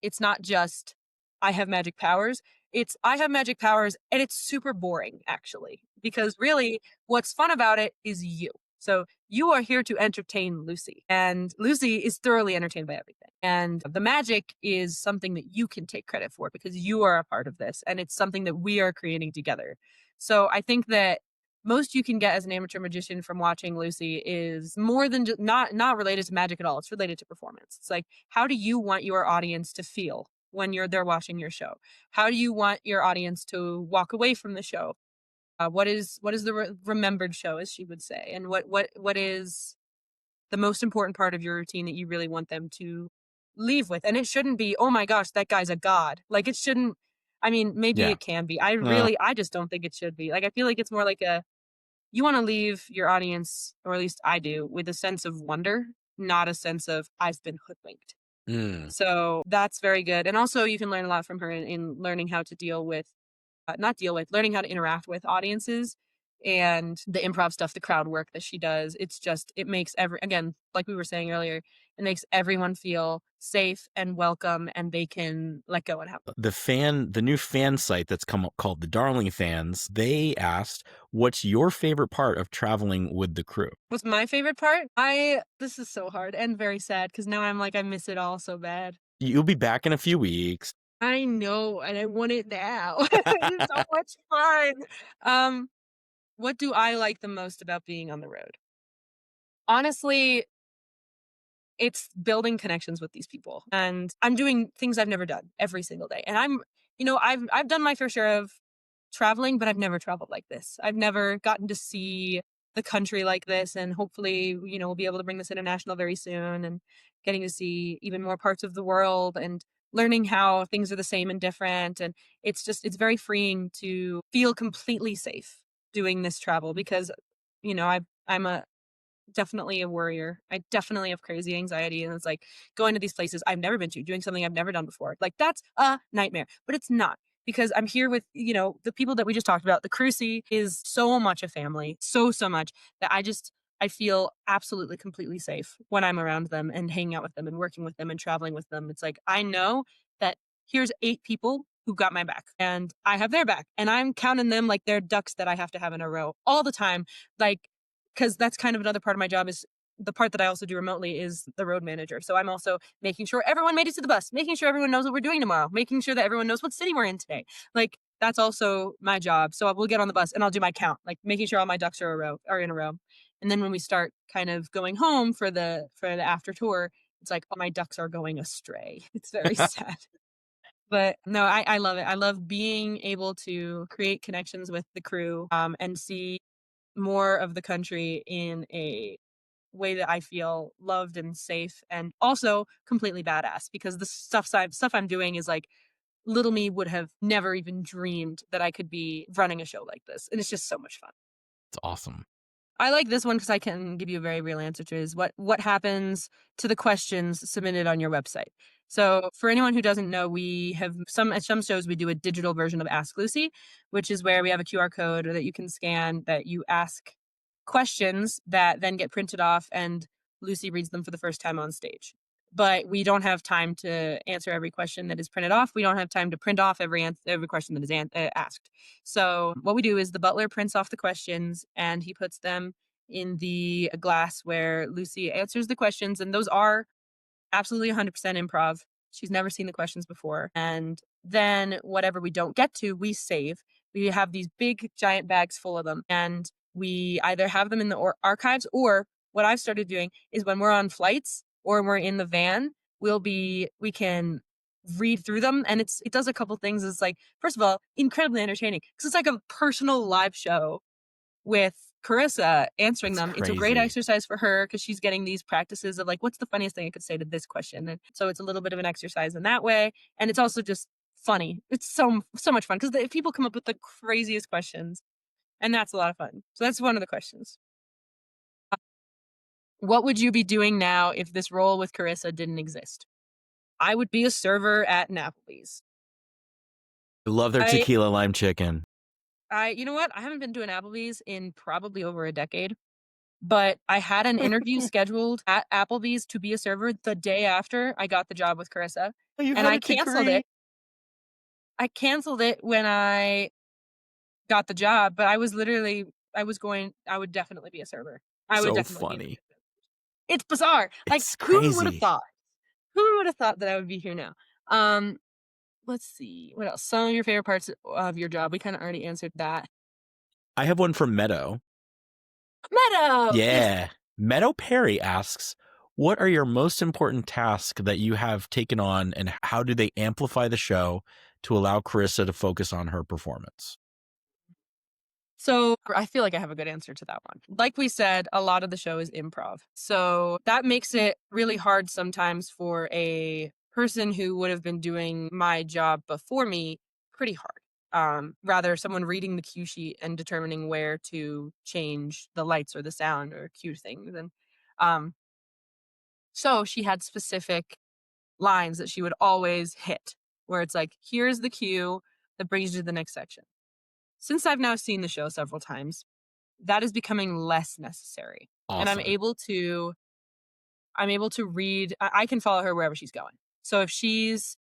it's not just I have magic powers. It's I have magic powers and it's super boring actually because really what's fun about it is you. So you are here to entertain Lucy and Lucy is thoroughly entertained by everything. And the magic is something that you can take credit for because you are a part of this and it's something that we are creating together. So I think that most you can get as an amateur magician from watching Lucy is more than just not related to magic at all. It's related to performance. It's like, how do you want your audience to feel when they're watching your show? How do you want your audience to walk away from the show? What is the remembered show, as she would say, and what is the most important part of your routine that you really want them to leave with? And it shouldn't be, oh my gosh, that guy's a god. Like it shouldn't. I mean, maybe Yeah. it can be. Uh, I just don't think it should be. Like I feel like it's more like a you want to leave your audience, or at least I do, with a sense of wonder, not a sense of I've been hoodwinked. mm, So that's very good. And also, you can learn a lot from her in learning how to deal with, not deal with, learning how to interact with audiences and the improv stuff, the crowd work that she does. It's just, it makes again, like we were saying earlier, it makes everyone feel safe and welcome and they can let go and have the new fan site that's come up called the Darling Fans, they asked, what's your favorite part of traveling with the crew? What's my favorite part? This is so hard and very sad because now I'm like, I miss it all so bad. You'll be back in a few weeks. I know, and I want it now. It's so much fun. Um, what do I like the most about being on the road? Honestly, it's building connections with these people. And I'm doing things I've never done every single day. And I've done my fair share of traveling, but I've never traveled like this. I've never gotten to see the country like this. And hopefully, we'll be able to bring this international very soon and getting to see even more parts of the world and learning how things are the same and different. And it's very freeing to feel completely safe doing this travel because, I'm definitely a worrier. I definitely have crazy anxiety. And it's like going to these places I've never been to, doing something I've never done before. Like that's a nightmare, but it's not because I'm here with, the people that we just talked about. The Cruisy is so much a family, so much that I feel absolutely completely safe when I'm around them and hanging out with them and working with them and traveling with them. It's like, I know that here's 8 people who got my back and I have their back and I'm counting them like they're ducks that I have to have in a row all the time. Like, because that's kind of another part of my job is the part that I also do remotely is the road manager. So I'm also making sure everyone made it to the bus, making sure everyone knows what we're doing tomorrow, making sure that everyone knows what city we're in today. Like that's also my job. So we'll get on the bus and I'll do my count, like making sure all my ducks are in a row. And then when we start kind of going home for the after tour, it's like, oh, my ducks are going astray. It's very sad. But no, I love it. I love being able to create connections with the crew and see more of the country in a way that I feel loved and safe and also completely badass because the stuff I'm doing is like little me would have never even dreamed that I could be running a show like this. And it's just so much fun. It's awesome. I like this one because I can give you a very real answer to is what happens to the questions submitted on your website. So for anyone who doesn't know, we have at some shows we do a digital version of Ask Lucy, which is where we have a QR code that you can scan that you ask questions that then get printed off and Lucy reads them for the first time on stage. But we don't have time to answer every question that is printed off. We don't have time to print off every question that is asked. So what we do is the butler prints off the questions and he puts them in the glass where Lucy answers the questions. And those are absolutely 100% improv. She's never seen the questions before. And then whatever we don't get to, we save. We have these big giant bags full of them. And we either have them in the archives or what I've started doing is when we're on flights or we're in the van, we can read through them. And it does a couple things. It's like, first of all, incredibly entertaining because it's like a personal live show with Carissa answering That's them. It's a great crazy. exercise for her because she's getting these practices of like, what's the funniest thing I could say to this question? And so it's a little bit of an exercise in that way. And it's also just funny. It's so much fun because people come up with the craziest questions and that's a lot of fun. So that's one of the questions. What would you be doing now if this role with Carissa didn't exist? I would be a server at an Applebee's. I love their I tequila lime chicken. you know what? I haven't been to an Applebee's in probably over a decade, but I had an interview scheduled at Applebee's to be a server the day after I got the job with Carissa, Oh, you and had I a canceled degree? it. I canceled it when I got the job, but I would definitely be a server. I would So definitely be. funny. It's bizarre. Like, It's who would have crazy. thought? Who would have thought that I would be here now? Um, let's see. What else? Some of your favorite parts of your job. We kind of already answered that. I have one from Meadow. Meadow! Yes. Yeah. Meadow Perry asks, what are your most important tasks that you have taken on, and how do they amplify the show to allow Carissa to focus on her performance? So I feel like I have a good answer to that one. Like we said, a lot of the show is improv. So that makes it really hard sometimes for a person who would have been doing my job before me pretty hard. Rather someone reading the cue sheet and determining where to change the lights or the sound or cue things. And um, so she had specific lines that she would always hit, where it's like, here's the cue that brings you to the next section. Since I've now seen the show several times, that is becoming less necessary. And Awesome. I'm able to read I can follow her wherever she's going. So if she's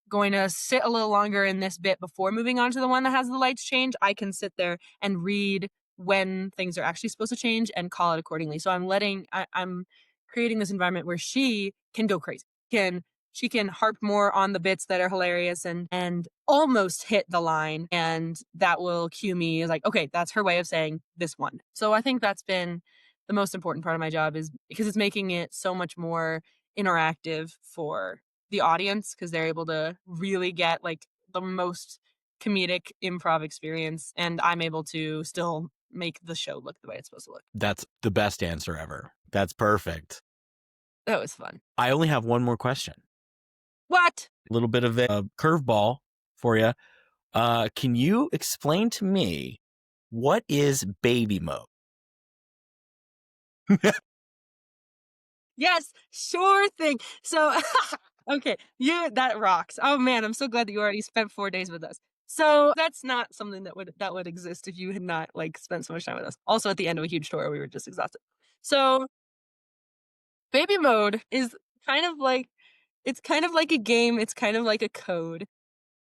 going to sit a little longer in this bit before moving on to the one that has the lights change, I can sit there and read when things are actually supposed to change and call it accordingly. So I'm creating this environment where she can go crazy. Can She can harp more on the bits that are hilarious and almost hit the line, and that will cue me as like, okay, that's her way of saying this one. So I think that's been the most important part of my job, is because it's making it so much more interactive for the audience, because they're able to really get like the most comedic improv experience, and I'm able to still make the show look the way it's supposed to look. That's the best answer ever. That's perfect. That was fun. I only have one more question. What? A little bit of a curveball for you. Can you explain to me, what is baby mode? Yes, sure thing. So, okay, that rocks. Oh man, I'm so glad that you already spent 4 days with us. So that's not something that would exist if you had not like spent so much time with us. Also, at the end of a huge tour, we were just exhausted. So baby mode is kind of like it's kind of like a game. It's kind of like a code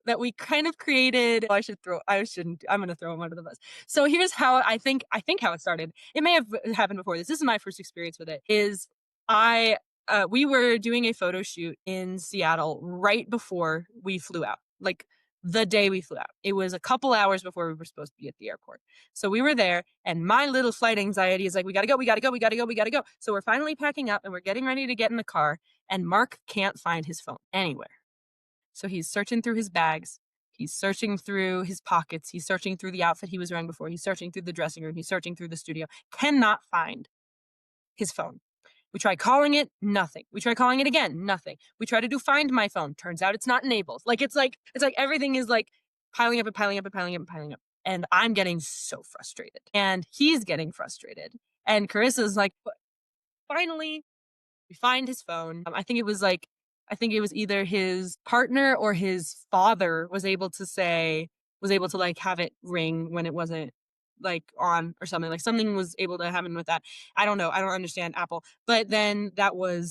that we kind of created. I shouldn't, I'm going to throw him under the bus. So here's how I think how it started. It may have happened before this. This is my first experience with it. Is I, we were doing a photo shoot in Seattle right before we flew out. Like the day we flew out. It was a couple hours before we were supposed to be at the airport. So we were there, and my little flight anxiety is like, we gotta go, we gotta go, we gotta go, we gotta go. So we're finally packing up and we're getting ready to get in the car, and Mark can't find his phone anywhere. So he's searching through his bags. He's searching through his pockets. He's searching through the outfit he was wearing before. He's searching through the dressing room. He's searching through the studio. Cannot find his phone. We try calling it, nothing. We try calling it again, nothing. We try to do find my phone. Turns out it's not enabled. It's like everything is like piling up and piling up and piling up and piling up. And I'm getting so frustrated. And he's getting frustrated. And Carissa's like, finally, we find his phone. I think it was either his partner or his father was able to like have it ring when it wasn't like on or something. Like something was able to happen with that. I don't know. I don't understand Apple. But then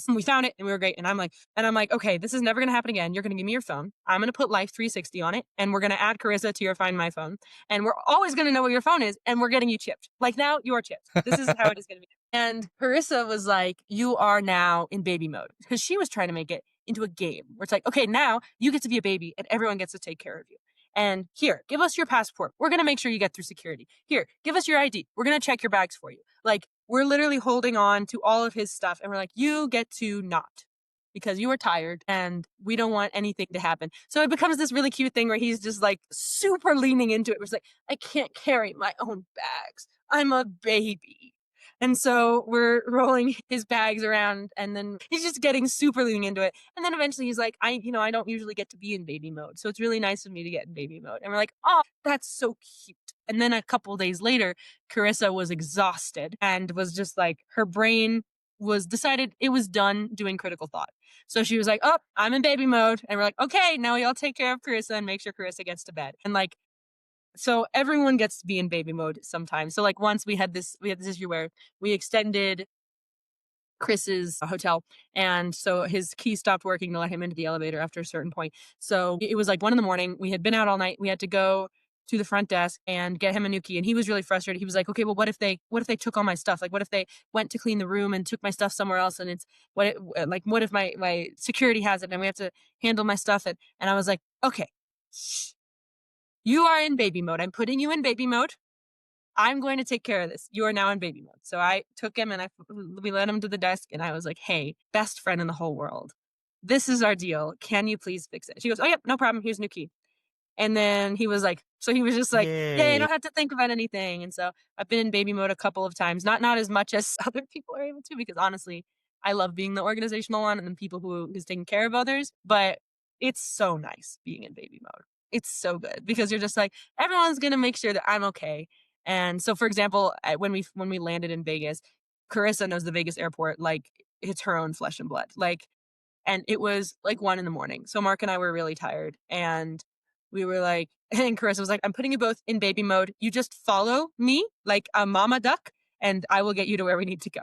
we found it and we were great. And I'm like, okay, this is never gonna happen again. You're gonna give me your phone. I'm gonna put Life 360 on it, and we're gonna add Carissa to your Find My Phone. And we're always gonna know what your phone is, and we're getting you chipped. Like now you're chipped. This is how it is gonna be. And Carissa was like, you are now in baby mode. Because she was trying to make it into a game where it's like, okay, now you get to be a baby and everyone gets to take care of you. And here, give us your passport. We're going to make sure you get through security. Here, give us your ID. We're going to check your bags for you. Like, we're literally holding on to all of his stuff. And we're like, you get to not, because you are tired and we don't want anything to happen. So it becomes this really cute thing where he's just like super leaning into it. It's like, I can't carry my own bags. I'm a baby. And so we're rolling his bags around, and then he's just getting super leaning into it. And then eventually he's like, I don't usually get to be in baby mode. So it's really nice of me to get in baby mode. And we're like, oh, that's so cute. And then a couple days later, Carissa was exhausted and was just like, her brain was decided it was done doing critical thought. So she was like, "Oh, I'm in baby mode," and we're like, "Okay, now we all take care of Carissa and make sure Carissa gets to bed." And like, so everyone gets to be in baby mode sometimes. So like once we had this issue where we extended Chris's hotel. And so his key stopped working to let him into the elevator after a certain point. So it was like 1 a.m. We had been out all night. We had to go to the front desk and get him a new key. And he was really frustrated. He was like, "Okay, well, what if they took all my stuff? Like, what if they went to clean the room and took my stuff somewhere else? And it's what if my security has it and we have to handle my stuff?" And I was like, "Okay, shh, you are in baby mode. I'm putting you in baby mode. I'm going to take care of this. You are now in baby mode." So I took him and we led him to the desk and I was like, "Hey, best friend in the whole world. This is our deal. Can you please fix it?" She goes, "Oh, yep, no problem. Here's a new key." And then he was like, so he was just like, "Yay, I Yay. don't have to think about anything." And so I've been in baby mode a couple of times, not as much as other people are able to, because honestly, I love being the organizational one and the people who's taking care of others. But it's so nice being in baby mode. It's so good because you're just like, everyone's gonna make sure that I'm okay. And so, for example, when we landed in Vegas, Carissa knows the Vegas airport like it's her own flesh and blood. Like, and it was like 1 a.m. So Mark and I were really tired. And we were like, and Carissa was like, "I'm putting you both in baby mode. You just follow me like a mama duck, and I will get you to where we need to go."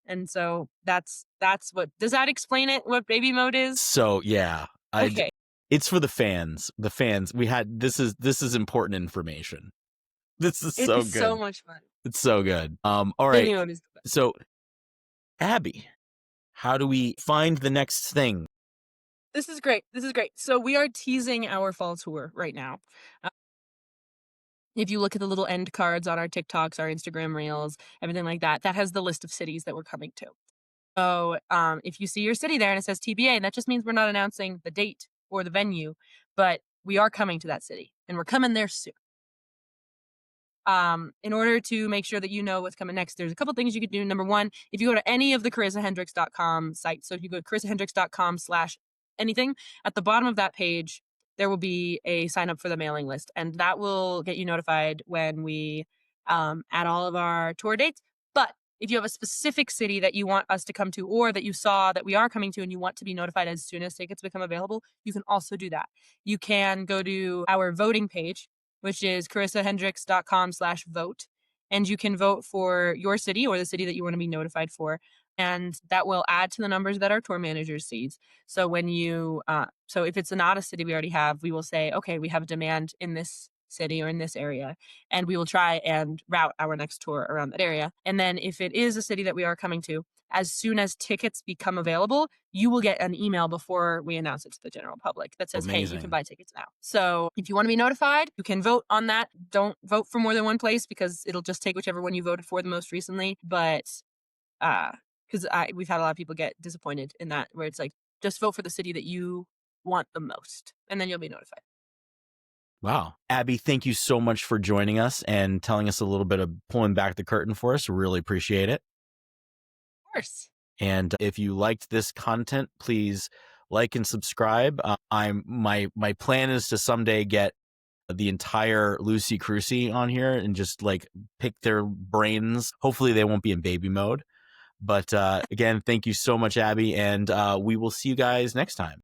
And so that's what, does that explain it? What baby mode is? So yeah, Okay. it's for the fans. The fans. This is important information. This is It so is so good. much fun. It's so good. All right. Baby mode is the best. So Abby, how do we find the next thing? This is great. This is great. So we are teasing our fall tour right now. Uh, if you look at the little end cards on our TikToks, our Instagram reels, everything like that, that has the list of cities that we're coming to. So if you see your city there and it says TBA, that just means we're not announcing the date or the venue, but we are coming to that city and we're coming there soon. In order to make sure that you know what's coming next, there's a couple things you could do. Number one, if you go to any of the CarisaHendrix.com sites, so if you go to CarisaHendrix.com/anything, at the bottom of that page, there will be a sign up for the mailing list, and that will get you notified when we add all of our tour dates. But if you have a specific city that you want us to come to, or that you saw that we are coming to and you want to be notified as soon as tickets become available, you can also do that. You can go to our voting page, which is CarisaHendrix.com/vote. And you can vote for your city or the city that you want to be notified for. And that will add to the numbers that our tour manager sees. So when so if it's not a city we already have, we will say, "Okay, we have a demand in this city or in this area," and we will try and route our next tour around that area. And then if it is a city that we are coming to, as soon as tickets become available, you will get an email before we announce it to the general public that says, "Hey, you can Amazing. buy tickets now." So if you want to be notified, you can vote on that. Don't vote for more than one place because it'll just take whichever one you voted for the most recently. But because we've had a lot of people get disappointed in that, where it's like, just vote for the city that you want the most, and then you'll be notified. Wow. Abby, thank you so much for joining us and telling us a little bit of pulling back the curtain for us. Really appreciate it. Of course. And if you liked this content, please like and subscribe. My plan is to someday get the entire Lucy Cruisy on here and just like pick their brains. Hopefully they won't be in baby mode. But again, thank you so much, Abby. And we will see you guys next time.